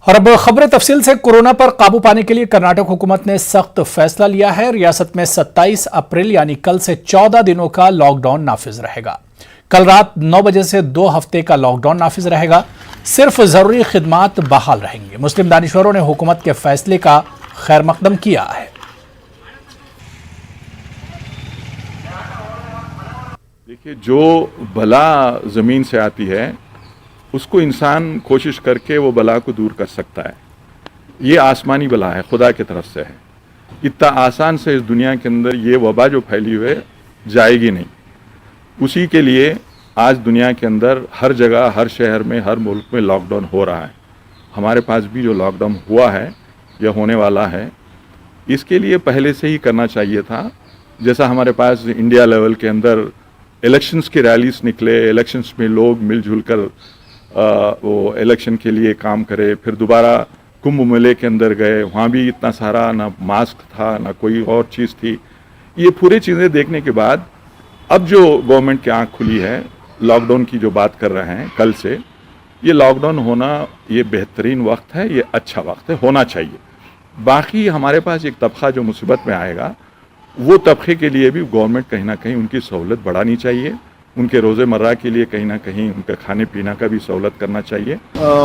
और अब खबरें तफसील से। कोरोना पर काबू पाने के लिए कर्नाटक हुकूमत ने सख्त फैसला लिया है। रियासत में 27 अप्रैल यानी कल से 14 दिनों का लॉकडाउन नाफिज रहेगा। कल रात 9 बजे से 2 हफ्ते का लॉकडाउन नाफिज रहेगा। सिर्फ जरूरी खिदमात बहाल रहेंगी। मुस्लिम दानिशवरों ने हुकूमत के फैसले का खैर मकदम किया है। देखिए, जो बला ज़मीन से आती है उसको इंसान कोशिश करके वो बला को दूर कर सकता है। ये आसमानी बला है, खुदा की तरफ से है। इतना आसान से इस दुनिया के अंदर ये वबा जो फैली हुई है जाएगी नहीं। उसी के लिए आज दुनिया के अंदर हर जगह, हर शहर में, हर मुल्क में लॉकडाउन हो रहा है। हमारे पास भी जो लॉकडाउन हुआ है या होने वाला है, इसके लिए पहले से ही करना चाहिए था। जैसा हमारे पास इंडिया लेवल के अंदर इलेक्शंस की रैलीज निकले, इलेक्शंस में लोग मिलजुल कर वो इलेक्शन के लिए काम करे, फिर दोबारा कुंभ मेले के अंदर गए, वहाँ भी इतना सारा ना मास्क था ना कोई और चीज़ थी। ये पूरी चीज़ें देखने के बाद अब जो गवर्नमेंट की आँख खुली है, लॉकडाउन की जो बात कर रहे हैं कल से, ये लॉकडाउन होना ये बेहतरीन वक्त है, ये अच्छा वक्त है, होना चाहिए। बाकी हमारे पास एक तबका जो मुसीबत में आएगा, वो तबके के लिए भी गवर्नमेंट कहीं ना कहीं उनकी सहूलत बढ़ानी चाहिए। उनके रोज़मर्रा के लिए कहीं ना कहीं उनका खाने पीना का भी सहूलत करना चाहिए।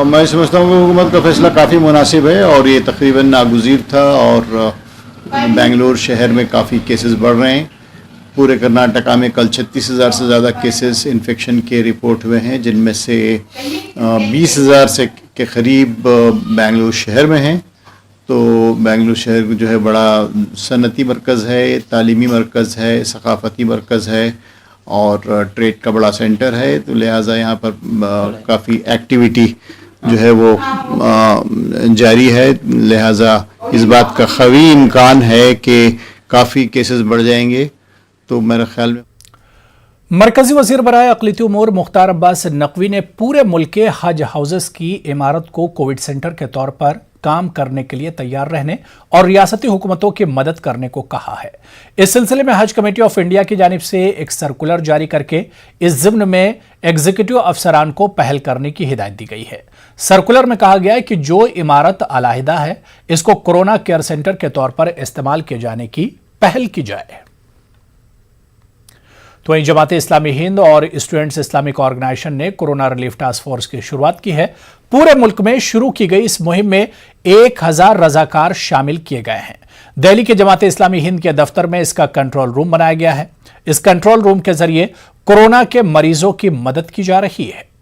मैं समझता हूँ कि हुकूमत का फैसला काफ़ी मुनासिब है और ये तकरीबन नागुज़ीर था। और बेंगलुरु शहर में काफ़ी केसेस बढ़ रहे हैं। पूरे कर्नाटका में कल 36,000 से ज़्यादा केसेस इन्फेक्शन के रिपोर्ट हुए हैं, जिनमें से 20,000 से के करीब बेंगलुरु शहर में हैं। तो बेंगलुरु शहर जो है बड़ा सनती मरकज़ है, तालीमी मरकज़ है, सकाफ़ती मरकज़ है और ट्रेड का बड़ा सेंटर है। तो लिहाजा यहाँ पर काफ़ी एक्टिविटी जो है वो जारी है। लिहाजा इस बात का क़वी इम्कान है कि काफ़ी केसेस बढ़ जाएंगे। तो मेरे ख्याल में मरकजी वजीर बराए अक़लियती उमूर मुख्तार अब्बास नकवी ने पूरे मुल्क के हज हाउसेस की इमारत को कोविड सेंटर के तौर पर काम करने के लिए तैयार रहने और रियासती हुकूमतों की मदद करने को कहा है। इस सिलसिले में हज कमेटी ऑफ इंडिया की जानिब से एक सर्कुलर जारी करके इस ज़िम्न में एग्जीक्यूटिव अफसरान को पहल करने की हिदायत दी गई है। सर्कुलर में कहा गया है कि जो इमारत अलहदा है, इसको कोरोना केयर सेंटर के तौर पर इस्तेमाल किए जाने की पहल की जाए। तो वहीं जमाते इस्लामी हिंद और स्टूडेंट्स इस्लामिक ऑर्गेनाइजेशन ने कोरोना रिलीफ टास्क फोर्स की शुरुआत की है। पूरे मुल्क में शुरू की गई इस मुहिम में 1000 रजाकार शामिल किए गए हैं। दिल्ली के जमाते इस्लामी हिंद के दफ्तर में इसका कंट्रोल रूम बनाया गया है। इस कंट्रोल रूम के जरिए कोरोना के मरीजों की मदद की जा रही है।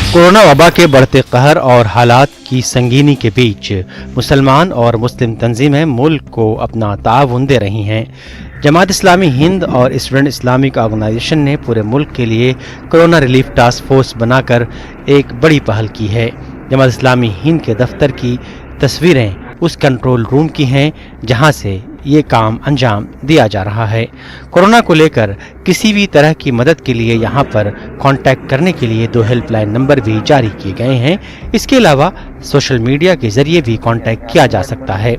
कोरोना वबा के बढ़ते कहर और हालात की संगीनी के बीच मुसलमान और मुस्लिम तंजीमें मुल्क को अपना ताउन दे रही हैं। जमात इस्लामी हिंद और स्टूडेंट इस्लामिक ऑर्गेनाइजेशन ने पूरे मुल्क के लिए कोरोना रिलीफ टास्क फोर्स बनाकर एक बड़ी पहल की है। जमात इस्लामी हिंद के दफ्तर की तस्वीरें उस कंट्रोल रूम की हैं जहां से ये काम अंजाम दिया जा रहा है। कोरोना को लेकर किसी भी तरह की मदद के लिए यहाँ पर कांटेक्ट करने के लिए 2 हेल्पलाइन नंबर भी जारी किए गए हैं। इसके अलावा सोशल मीडिया के जरिए भी कांटेक्ट किया जा सकता है।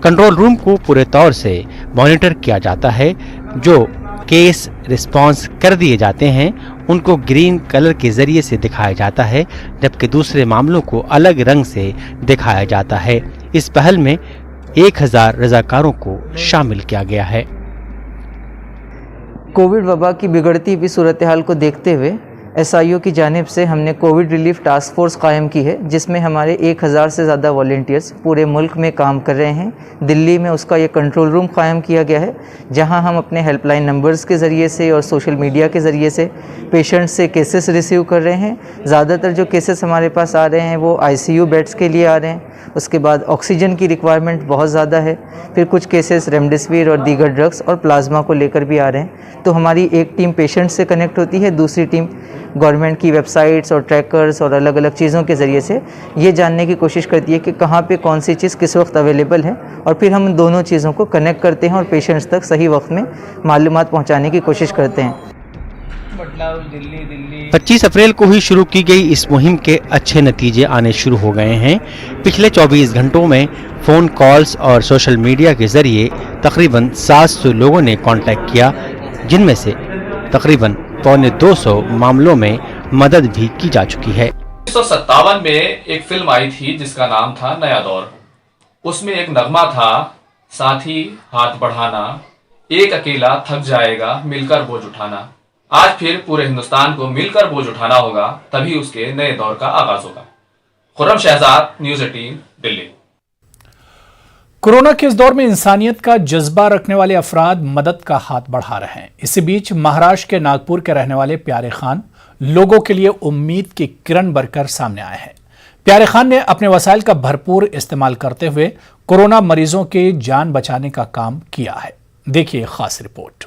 कंट्रोल रूम को पूरे तौर से मॉनिटर किया जाता है। जो केस रिस्पांस कर दिए जाते हैं उनको ग्रीन कलर के जरिए से दिखाया जाता है, जबकि दूसरे मामलों को अलग रंग से दिखाया जाता है। इस पहल में 1000 रजाकारों को शामिल किया गया है। कोविड वबा की बिगड़ती हुई सूरत हाल को देखते हुए SIO की जानिब से हमने कोविड रिलीफ टास्क फोर्स कायम की है, जिसमें हमारे 1000 से ज़्यादा वॉलंटियर्स पूरे मुल्क में काम कर रहे हैं। दिल्ली में उसका ये कंट्रोल रूम कायम किया गया है, जहां हम अपने हेल्पलाइन नंबर्स के ज़रिए से और सोशल मीडिया के ज़रिए से पेशेंट्स से केसेस रिसीव कर रहे हैं। ज़्यादातर जो केसेस हमारे पास आ रहे हैं वो ICU बेड्स के लिए आ रहे हैं। उसके बाद ऑक्सीजन की रिक्वायरमेंट बहुत ज़्यादा है। फिर कुछ केसेस रेमडेसिविर और दीगर ड्रग्स और प्लाज्मा को लेकर भी आ रहे हैं। तो हमारी एक टीम पेशेंट से कनेक्ट होती है, दूसरी टीम गवर्नमेंट की वेबसाइट्स और ट्रैकर्स और अलग अलग चीज़ों के ज़रिए से ये जानने की कोशिश करती है कि कहाँ पे कौन सी चीज़ किस वक्त अवेलेबल है, और फिर हम दोनों चीज़ों को कनेक्ट करते हैं और पेशेंट्स तक सही वक्त में मालूमात पहुँचाने की कोशिश करते हैं। 25 अप्रैल को ही शुरू की गई इस मुहिम के अच्छे नतीजे आने शुरू हो गए हैं। पिछले 24 घंटों में फ़ोन कॉल्स और सोशल मीडिया के ज़रिए तकरीबन 700 लोगों ने कांटेक्ट किया, जिनमें से तकरीबन 250 मामलों में मदद भी की जा चुकी है। 1957 में एक फिल्म आई थी जिसका नाम था नया दौर। उसमें एक नगमा था, साथी हाथ बढ़ाना, एक अकेला थक जाएगा मिलकर बोझ उठाना। आज फिर पूरे हिंदुस्तान को मिलकर बोझ उठाना होगा, तभी उसके नए दौर का आगाज होगा। खुर्रम शहजाद, न्यूज़ 18, दिल्ली। कोरोना के इस दौर में इंसानियत का जज्बा रखने वाले अफराद मदद का हाथ बढ़ा रहे हैं। इसी बीच महाराष्ट्र के नागपुर के रहने वाले प्यारे खान लोगों के लिए उम्मीद की किरण बनकर सामने आए हैं। प्यारे खान ने अपने वसाइल का भरपूर इस्तेमाल करते हुए कोरोना मरीजों के जान बचाने का काम किया है। देखिए खास रिपोर्ट।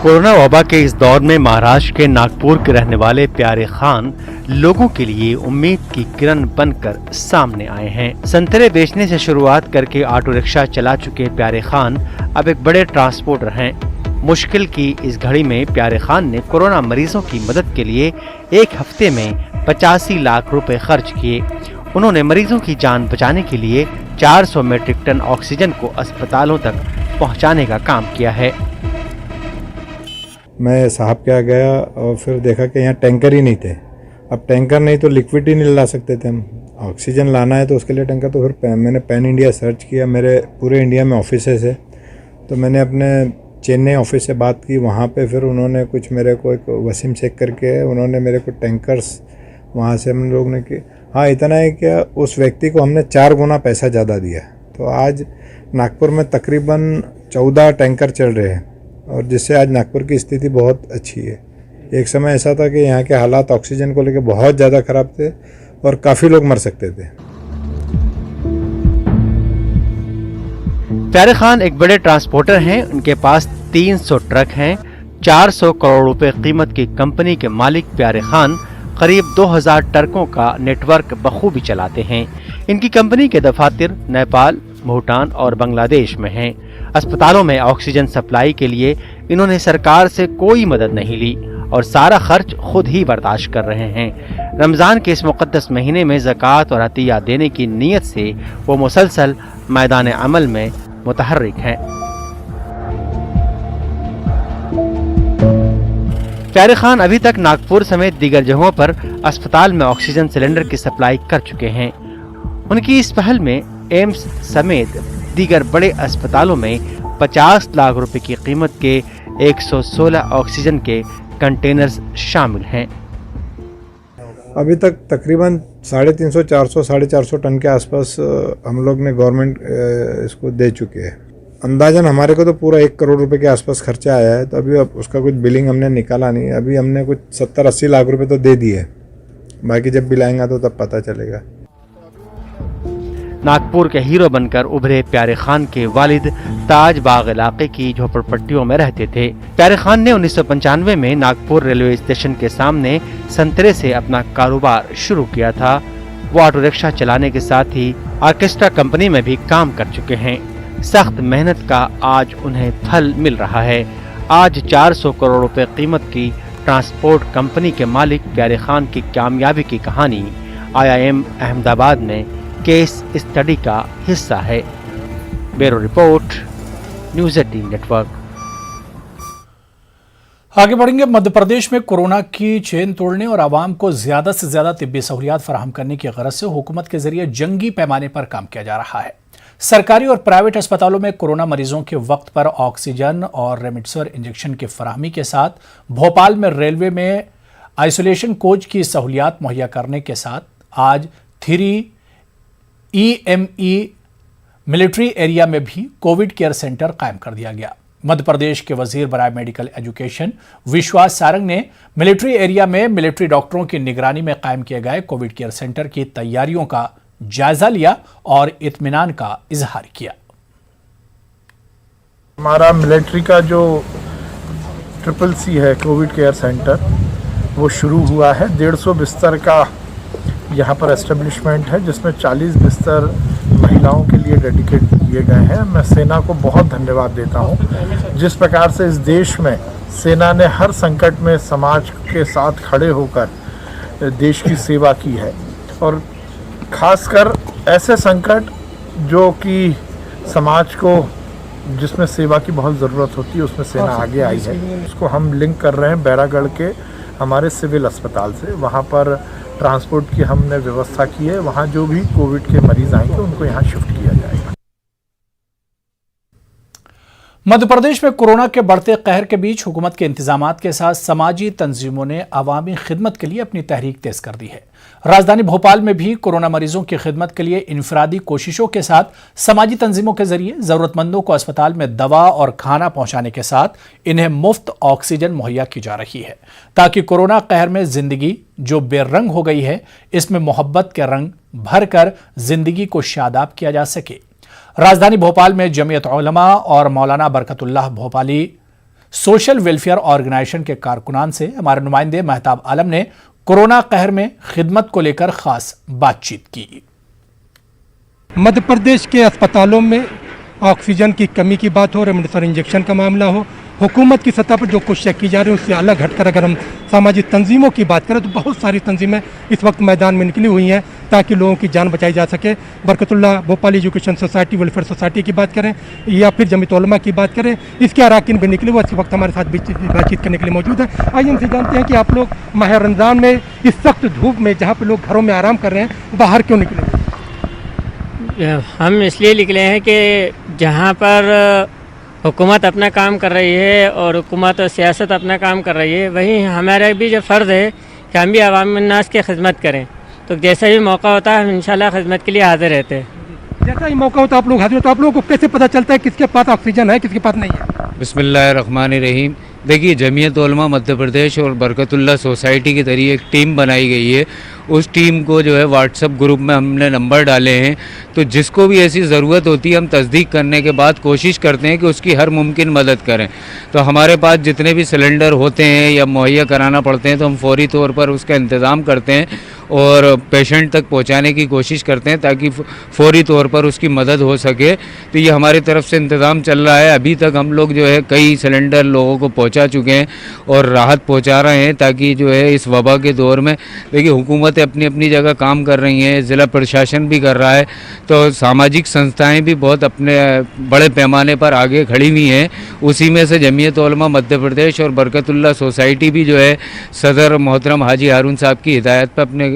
कोरोना वबा के इस दौर में महाराष्ट्र के नागपुर के रहने वाले प्यारे खान लोगों के लिए उम्मीद की किरण बनकर सामने आए हैं। संतरे बेचने से शुरुआत करके ऑटो रिक्शा चला चुके प्यारे खान अब एक बड़े ट्रांसपोर्टर हैं। मुश्किल की इस घड़ी में प्यारे खान ने कोरोना मरीजों की मदद के लिए एक हफ्ते में 85 लाख रुपए खर्च किए। उन्होंने मरीजों की जान बचाने के लिए 400 मीट्रिक टन ऑक्सीजन को अस्पतालों तक पहुँचाने का काम किया है। मैं साहब के यहाँ गया और फिर देखा कि यहाँ टैंकर ही नहीं थे। अब टैंकर नहीं तो लिक्विड ही नहीं ला सकते थे हम। ऑक्सीजन लाना है तो उसके लिए टैंकर, तो फिर मैंने पैन इंडिया सर्च किया। मेरे पूरे इंडिया में ऑफिसेस है, तो मैंने अपने चेन्नई ऑफिस से बात की। वहाँ पे फिर उन्होंने कुछ मेरे को एक वसीम शेख करके उन्होंने मेरे को टैंकर्स वहाँ से हम लोग ने की। हाँ, इतना है कि उस व्यक्ति को हमने 4 गुना पैसा ज़्यादा दिया। तो आज नागपुर में तकरीबन 14 टैंकर चल रहे हैं और जिससे आज नागपुर की स्थिति बहुत अच्छी है। एक समय ऐसा था कि यहाँ के हालात ऑक्सीजन को लेकर बहुत ज़्यादा खराब थे और काफ़ी लोग मर सकते थे। प्यारे खान एक बड़े ट्रांसपोर्टर हैं। उनके पास 300 ट्रक हैं। 400 करोड़ रुपए कीमत की कंपनी के मालिक प्यारे खान करीब 2000 ट्रकों का नेटवर्क बखूबी चलाते हैं। इनकी कंपनी के दफातर नेपाल, भूटान और बांग्लादेश में हैं। अस्पतालों में ऑक्सीजन सप्लाई के लिए इन्होंने सरकार से कोई मदद नहीं ली और सारा खर्च खुद ही बर्दाश्त कर रहे हैं। रमज़ान के इस मुक़द्दस महीने में ज़कात और अतिया देने की नीयत से वो मुसलसल मैदान अमल में मुतहर्रिक हैं। प्यारे खान अभी तक नागपुर समेत दीगर जगहों पर अस्पताल में ऑक्सीजन सिलेंडर की सप्लाई कर चुके हैं। उनकी इस पहल में एम्स समेत दीगर बड़े अस्पतालों में 50 लाख रुपए की कीमत के 116 ऑक्सीजन के कंटेनर्स शामिल हैं। अभी तक तकरीबन 350, 400, 450 टन के आसपास हम लोग ने गवर्नमेंट इसको दे चुके हैं। अंदाजन हमारे को तो पूरा 1 करोड़ रुपए के आसपास खर्चा आया है। तो अभी उसका कुछ बिलिंग हमने निकाला नहीं। अभी हमने कुछ 70-80 लाख रुपए तो दे दिए, बाकी जब बिल आएगा तो तब पता चलेगा। नागपुर के हीरो बनकर उभरे प्यारे खान के वालिद ताज बाग इलाके की झोपड़पट्टियों में रहते थे। प्यारे खान ने 1995 में नागपुर रेलवे स्टेशन के सामने संतरे से अपना कारोबार शुरू किया था। वो ऑटो रिक्शा चलाने के साथ ही ऑर्केस्ट्रा कंपनी में भी काम कर चुके हैं। सख्त मेहनत का आज उन्हें फल मिल रहा है। आज 400 करोड़ रुपए कीमत की ट्रांसपोर्ट कंपनी के मालिक प्यारे खान की कामयाबी की कहानी IIM अहमदाबाद में केस स्टडी का हिस्सा है। Bureau report, news 18 network. आगे बढ़ेंगे। मध्य प्रदेश में कोरोना की चेन तोड़ने और आवाम को ज्यादा से ज्यादा तिब्बी सहूलियात फराहम करने की गरज से हुकूमत के जरिए जंगी पैमाने पर काम किया जा रहा है। सरकारी और प्राइवेट अस्पतालों में कोरोना मरीजों के वक्त पर ऑक्सीजन और रेमडेसिविर इंजेक्शन की फराहमी के साथ भोपाल में रेलवे में आइसोलेशन कोच की सहूलियात मुहैया करने के साथ आज 3 EME मिलिट्री एरिया में भी कोविड केयर सेंटर कायम कर दिया गया। मध्य प्रदेश के वजीर बराए मेडिकल एजुकेशन विश्वास सारंग ने मिलिट्री एरिया में मिलिट्री डॉक्टरों की निगरानी में कायम किए गए कोविड केयर सेंटर की तैयारियों का जायजा लिया और इत्मीनान का इजहार किया। हमारा मिलिट्री का जो CCC है कोविड केयर सेंटर, वो शुरू हुआ है। 150 बिस्तर का यहाँ पर एस्टेब्लिशमेंट है, जिसमें 40 बिस्तर महिलाओं के लिए डेडिकेट किए गए हैं। मैं सेना को बहुत धन्यवाद देता हूँ। जिस प्रकार से इस देश में सेना ने हर संकट में समाज के साथ खड़े होकर देश की सेवा की है, और खासकर ऐसे संकट जो कि समाज को जिसमें सेवा की बहुत ज़रूरत होती है उसमें सेना आगे आई है। उसको हम लिंक कर रहे हैं बैरागढ़ के हमारे सिविल अस्पताल से। वहाँ पर ट्रांसपोर्ट की हमने व्यवस्था की है। वहाँ जो भी कोविड के मरीज आएंगे उनको यहाँ शिफ्ट किया जाएगा। मध्य प्रदेश में कोरोना के बढ़ते कहर के बीच हुकूमत के इंतजामात के साथ समाजी तंजीमों ने अवामी खिदमत के लिए अपनी तहरीक तेज कर दी है। राजधानी भोपाल में भी कोरोना मरीजों की खिदमत के लिए इनफरादी कोशिशों के साथ समाजी तंजीमों के जरिए जरूरतमंदों को अस्पताल में दवा और खाना पहुंचाने के साथ इन्हें मुफ्त ऑक्सीजन मुहैया की जा रही है, ताकि कोरोना कहर में जिंदगी जो बेरंग हो गई है इसमें मोहब्बत के रंग भरकर जिंदगी को शादाब किया जा सके। राजधानी भोपाल में जमीयत उलमा और Maulana Barkatullah Bhopali social welfare organization के कारकुनान से हमारे नुमाइंदे महताब आलम ने कोरोना कहर में खिदमत को लेकर खास बातचीत की। मध्य प्रदेश के अस्पतालों में ऑक्सीजन की कमी की बात हो, रेमडेसिविर इंजेक्शन का मामला हो, हुकूमत की सतह पर जो कोशिशें की जा रही हैं उससे अलग हटकर अगर हम सामाजिक तंजीमों की बात करें तो बहुत सारी तंजीमें इस वक्त मैदान में निकली हुई हैं ताकि लोगों की जान बचाई जा सके। Barkatullah Bhopal education society, welfare society की बात करें या फिर जमीयत उलमा की बात करें, इसके अरकान भी निकले हुए इस वक्त हमारे साथ बातचीत करने के लिए मौजूद है। आइए हमसे जानते हैं कि आप लोग माह रमज़ान में इस सख्त धूप में जहाँ पर लोग घरों में आराम कर रहे हैं बाहर क्यों निकले? हम इसलिए निकले हैं कि जहाँ पर हुकूमत अपना काम कर रही है और हुकूमत और सियासत अपना काम कर रही है, वहीं हमारा भी जो फ़र्ज़ है कि हम भी अवाम नास की खिदमत करें। तो जैसा भी मौका होता है हम इंशाल्लाह खिदमत के लिए हाजिर रहते हैं। जैसा ही मौका होता है आप लोग हाजिर, तो आप लोगों को कैसे पता चलता है किसके पास ऑक्सीजन है किसके पास नहीं है? बिस्मिल्लाहिर्रहमानिर्रहीम। देखिए, जमीयत उलमा मध्य प्रदेश और बरकतुल्लाह सोसाइटी के जरिए एक टीम बनाई गई है। उस टीम को जो है व्हाट्सएप ग्रुप में हमने नंबर डाले हैं, तो जिसको भी ऐसी ज़रूरत होती है हम तस्दीक करने के बाद कोशिश करते हैं कि उसकी हर मुमकिन मदद करें। तो हमारे पास जितने भी सिलेंडर होते हैं या मुहैया कराना पड़ते हैं तो हम फौरी तौर पर उसका इंतज़ाम करते हैं और पेशेंट तक पहुंचाने की कोशिश करते हैं ताकि फौरी तौर पर उसकी मदद हो सके। तो ये हमारी तरफ से इंतज़ाम चल रहा है। अभी तक हम लोग जो है कई सिलेंडर लोगों को पहुंचा चुके हैं और राहत पहुंचा रहे हैं ताकि जो है इस वबा के दौर में, देखिए हुकूमतें अपनी अपनी जगह काम कर रही हैं, ज़िला प्रशासन भी कर रहा है, तो सामाजिक संस्थाएं भी बहुत अपने बड़े पैमाने पर आगे खड़ी हुई हैं। उसी में से जमीयत उलमा मध्य प्रदेश और बरकतुल्लाह सोसाइटी भी जो है सदर मोहतरम हाजी हारून साहब की हिदायत पर अपने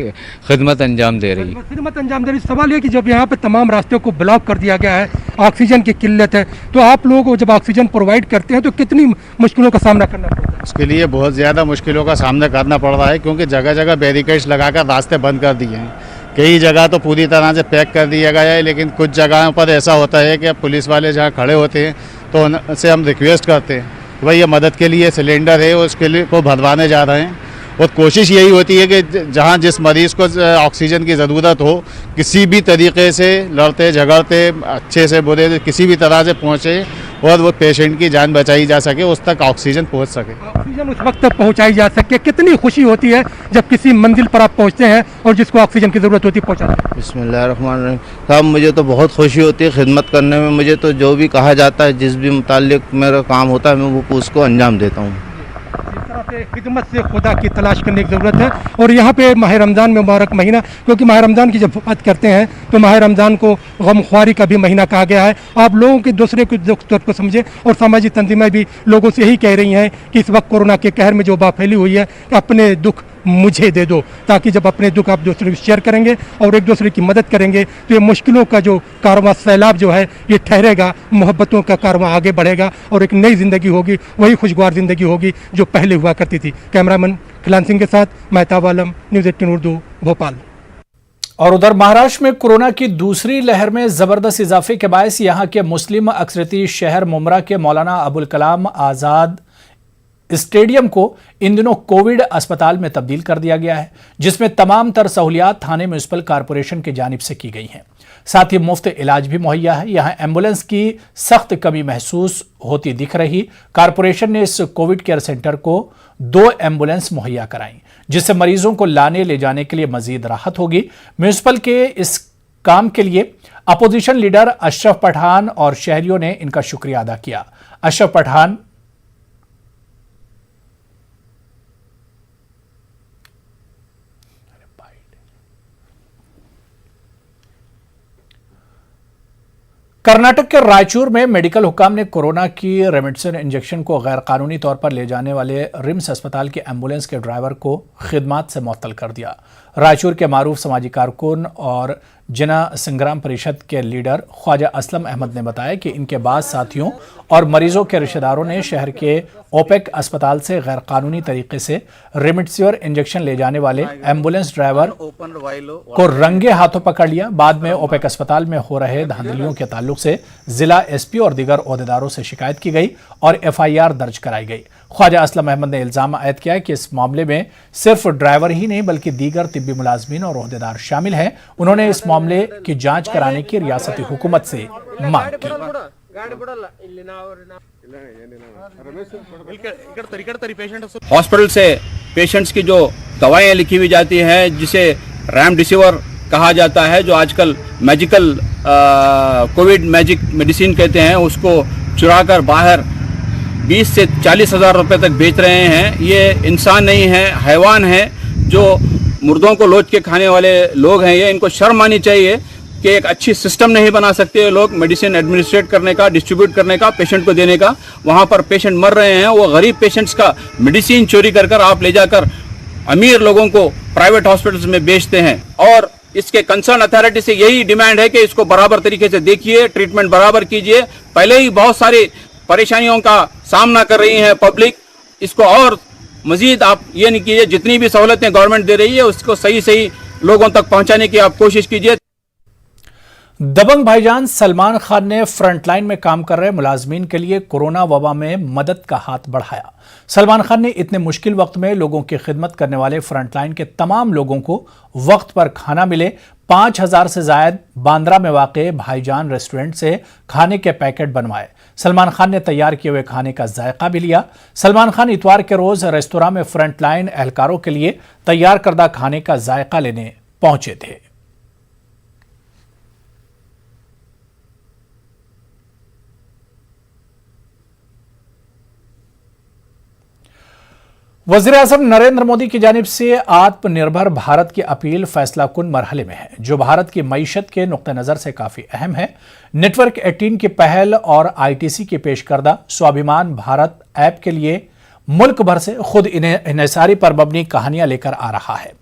खिदमत अंजाम दे रही है। खिदमत अंजाम दे रही। सवाल ये कि जब यहाँ पे तमाम रास्तों को ब्लॉक कर दिया गया है, ऑक्सीजन की किल्लत है, तो आप लोगों को जब ऑक्सीजन प्रोवाइड करते हैं तो कितनी मुश्किलों का सामना करना पड़ता है? उसके लिए बहुत ज़्यादा मुश्किलों का सामना करना पड़ रहा है क्योंकि जगह जगह बैरिकेड्स लगाकर रास्ते बंद कर दिए हैं। कई जगह तो पूरी तरह से पैक कर दिया गया है, लेकिन कुछ जगहों पर ऐसा होता है कि अब पुलिस वाले जहाँ खड़े होते हैं तो उनसे हम रिक्वेस्ट करते हैं कि भाई ये मदद के लिए सिलेंडर है उसके लिए को भरवाने जा रहे हैं। और कोशिश यही होती है कि जहाँ जिस मरीज़ को ऑक्सीजन की ज़रूरत हो किसी भी तरीके से लड़ते झगड़ते अच्छे से बुरे से किसी भी तरह से पहुँचे और वो पेशेंट की जान बचाई जा सके, उस तक ऑक्सीजन पहुँच सके। ऑक्सीजन उस वक्त तक पहुँचाई जा सके। कितनी खुशी होती है जब किसी मंजिल पर आप पहुँचते हैं और जिसको ऑक्सीजन की ज़रूरत होती है पहुँचाते हैं? बिस्मिल्लाहिर्रहमानिर्रहीम। साहब मुझे तो बहुत खुशी होती है खिदमत करने में। मुझे तो जो भी कहा जाता है, जिस भी मुताल्लिक मेरा काम होता है, मैं वो उसको अंजाम देता हूँ। खिदमत से खुदा की तलाश करने की ज़रूरत है। और यहाँ पे माह रमज़ान में मुबारक महीना, क्योंकि माह रमज़ान की जब बात करते हैं तो माह रमज़ान को गमख्वारी का भी महीना कहा गया है। आप लोगों के दूसरे के दुख दर्द को समझें और सामाजिक तंजीमें भी लोगों से यही कह रही हैं कि इस वक्त कोरोना के कहर में जो वबा फैली हुई है कि अपने दुख मुझे दे दो, ताकि जब अपने दुख आप दूसरे को शेयर करेंगे और एक दूसरे की मदद करेंगे तो ये मुश्किलों का जो कारवां सैलाब जो है ये ठहरेगा, मोहब्बतों का कारवां आगे बढ़ेगा और एक नई ज़िंदगी होगी, वही खुशगवार ज़िंदगी होगी जो पहले हुआ करती थी। कैमरामैन खिलान सिंह के साथ महताब आलम, न्यूज़ 18 उर्दू, भोपाल। और उधर महाराष्ट्र में कोरोना की दूसरी लहर में जबरदस्त इजाफे के बायस यहां के मुस्लिम अक्सरती शहर मुमरा के मौलाना अबुल कलाम आज़ाद स्टेडियम को इन दिनों कोविड अस्पताल में तब्दील कर दिया गया है, जिसमें तमाम तर सहूलियात थाने म्युनिसिपल कारपोरेशन की जानिब से की गई हैं। साथ ही मुफ्त इलाज भी मुहैया है। यहां एम्बुलेंस की सख्त कमी महसूस होती दिख रही। कारपोरेशन ने इस कोविड केयर सेंटर को 2 एम्बुलेंस मुहैया कराई, जिससे मरीजों को लाने ले जाने के लिए मजीद राहत होगी। म्युनिसिपल के इस काम के लिए अपोजिशन लीडर अशरफ पठान और शहरियों ने इनका शुक्रिया अदा किया। अशरफ पठान कर्नाटक के रायचूर में मेडिकल हुकाम ने कोरोना की रेमडेसिविर इंजेक्शन को गैर कानूनी तौर पर ले जाने वाले रिम्स अस्पताल के एम्बुलेंस के ड्राइवर को खिदमात से मुअत्तल कर दिया। रायचूर के मारूफ समाजी कारकुन और जना संग्राम परिषद के लीडर ख्वाजा असलम अहमद ने बताया कि इनके बाद साथियों और मरीजों के रिश्तेदारों ने शहर के ओपेक अस्पताल से गैर कानूनी तरीके से रेमडेसिविर इंजेक्शन ले जाने वाले एम्बुलेंस ड्राइवर को रंगे हाथों पकड़ लिया। बाद में ओपेक अस्पताल में हो रहे धांधलियों के ताल्लुक से जिला एसपी और दीगर ओहदेदारों से शिकायत की गई और एफआईआर दर्ज कराई गई। ख्वाजा असलम अहमद ने इल्जाम आयद किया कि इस मामले में सिर्फ ड्राइवर ही नहीं बल्कि दीगर तिब्बी मुलाजमीन और ओहदेदार शामिल हैं। उन्होंने इस मामले की जांच कराने की रियासती हुकूमत से मांग की। हॉस्पिटल से पेशेंट्स की जो दवाएं लिखी हुई जाती हैं जिसे रेमडेसिविर कहा जाता है, जो आजकल मैजिकल कोविड मैजिक मेडिसिन कहते हैं, उसको चुराकर बाहर 20 से 40 हज़ार रुपये तक बेच रहे हैं। ये इंसान नहीं है, हैवान है, जो मुर्दों को लोच के खाने वाले लोग हैं। ये इनको शर्म आनी चाहिए कि एक अच्छी सिस्टम नहीं बना सकते लोग मेडिसिन एडमिनिस्ट्रेट करने का, डिस्ट्रीब्यूट करने का, पेशेंट को देने का। वहाँ पर पेशेंट मर रहे हैं, वो गरीब पेशेंट्स का मेडिसिन चोरी कर कर आप ले जाकर अमीर लोगों को प्राइवेट हॉस्पिटल्स में बेचते हैं। और इसके कंसर्न अथॉरिटी से यही डिमांड है कि इसको बराबर तरीके से देखिए, ट्रीटमेंट बराबर कीजिए। पहले ही बहुत सारी परेशानियों का सामना कर रही है पब्लिक, इसको और मजीद आप ये नहीं कीजिए, जितनी भी सहूलतें गवर्नमेंट दे रही है उसको सही सही लोगों तक पहुंचाने की आप कोशिश कीजिए। दबंग भाईजान सलमान खान ने फ्रंटलाइन में काम कर रहे मुलाजमीन के लिए कोरोना वबा में मदद का हाथ बढ़ाया। सलमान खान ने इतने मुश्किल वक्त में लोगों की खिदमत करने वाले फ्रंटलाइन के तमाम लोगों को वक्त पर खाना मिले 5000 से ज्यादा बांद्रा में वाक़े भाईजान रेस्टोरेंट से खाने के पैकेट बनवाए। सलमान खान ने तैयार किए हुए खाने का जायका भी लिया। सलमान खान इतवार के रोज रेस्तोरां में फ्रंटलाइन एहलकारों के लिए तैयार करदा खाने का जायका लेने पहुंचे थे। वज़ीर-ए-आज़म नरेंद्र मोदी की जानिब से आत्मनिर्भर भारत की अपील फैसला कुन मरहले में है, जो भारत की मईशत के नुक्ते नज़र से काफ़ी अहम है। नेटवर्क 18 की पहल और आईटीसी की पेश करदा स्वाभिमान भारत ऐप के लिए मुल्क भर से खुद इन्हिसारी पर मबनी कहानियां लेकर आ रहा है।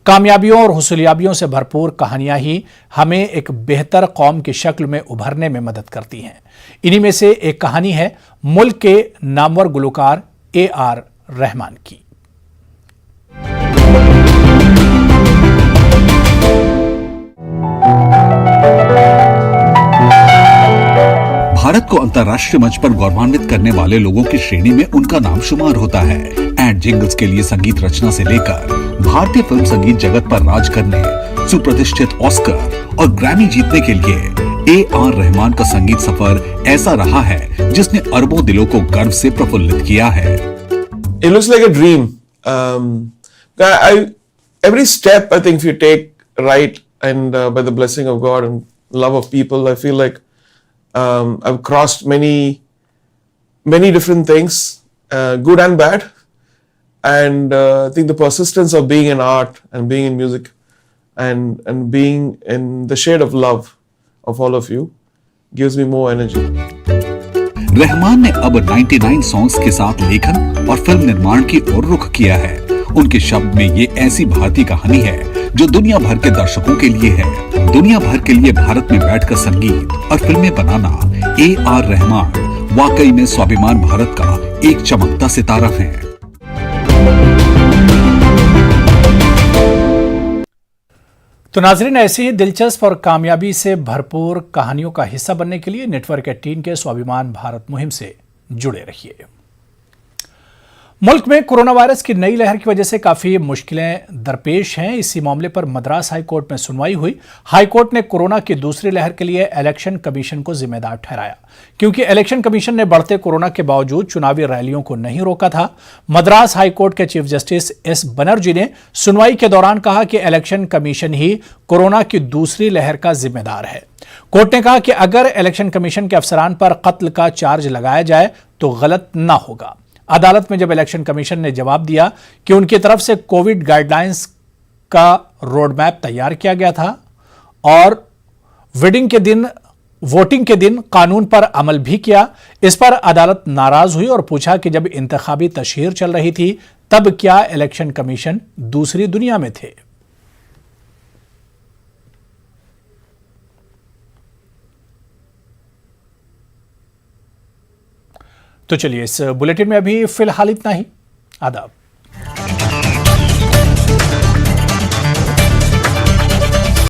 कामयाबियों और हुसूलियाबियों से भरपूर कहानियां ही हमें एक बेहतर कौम की शक्ल में उभरने में मदद करती हैं। इन्हीं में से एक कहानी है मुल्क के नामवर गुलकार AR रहमान की। भारत को अंतर्राष्ट्रीय मंच पर गौरवान्वित करने वाले लोगों की श्रेणी में उनका नाम शुमार होता है। एड जिंगल्स के लिए संगीत रचना से लेकर भारतीय फिल्म संगीत जगत पर राज करने, सुप्रतिष्ठित ऑस्कर और ग्रैमी जीतने के लिए AR रहमान का संगीत सफर ऐसा रहा है जिसने अरबों दिलों को गर्व से प्रफुल्लित किया है। It looks like a dream. Every step I think if you take right and by the blessing of God and love of people, I feel like I've crossed many different things, good and bad. And I think the persistence of being in art and being in music and being in the shade of love of all of you gives me more energy. Rahman ने अब 99 songs के साथ लेखन और film निर्माण की ओर रुख किया है। उनके शब्द में ये ऐसी भारतीय कहानी है जो दुनिया भर के दर्शकों के लिए है। दुनिया भर के लिए भारत में बैठकर संगीत और फिल्में बनाना AR रहमान वाकई में स्वाभिमान भारत का एक चमकता सितारा है। तो नाजरीन, ऐसी ही दिलचस्प और कामयाबी से भरपूर कहानियों का हिस्सा बनने के लिए नेटवर्क 18 के स्वाभिमान भारत मुहिम से जुड़े रहिए। मुल्क में कोरोना वायरस की नई लहर की वजह से काफ़ी मुश्किलें दरपेश हैं। इसी मामले पर मद्रास हाई कोर्ट में सुनवाई हुई। हाई कोर्ट ने कोरोना की दूसरी लहर के लिए इलेक्शन कमीशन को जिम्मेदार ठहराया, क्योंकि इलेक्शन कमीशन ने बढ़ते कोरोना के बावजूद चुनावी रैलियों को नहीं रोका था। मद्रास हाई कोर्ट के चीफ जस्टिस S बनर्जी ने सुनवाई के दौरान कहा कि इलेक्शन कमीशन ही कोरोना की दूसरी लहर का जिम्मेदार है। कोर्ट ने कहा कि अगर इलेक्शन कमीशन के अफसरान पर कत्ल का चार्ज लगाया जाए तो गलत ना होगा। अदालत में जब इलेक्शन कमीशन ने जवाब दिया कि उनकी तरफ से कोविड गाइडलाइंस का रोड मैप तैयार किया गया था और वेडिंग के दिन वोटिंग के दिन कानून पर अमल भी किया। इस पर अदालत नाराज हुई और पूछा कि जब इंतखाबी तशहीर चल रही थी तब क्या इलेक्शन कमीशन दूसरी दुनिया में थे। तो चलिए, इस बुलेटिन में अभी फिलहाल इतना ही। आदाब।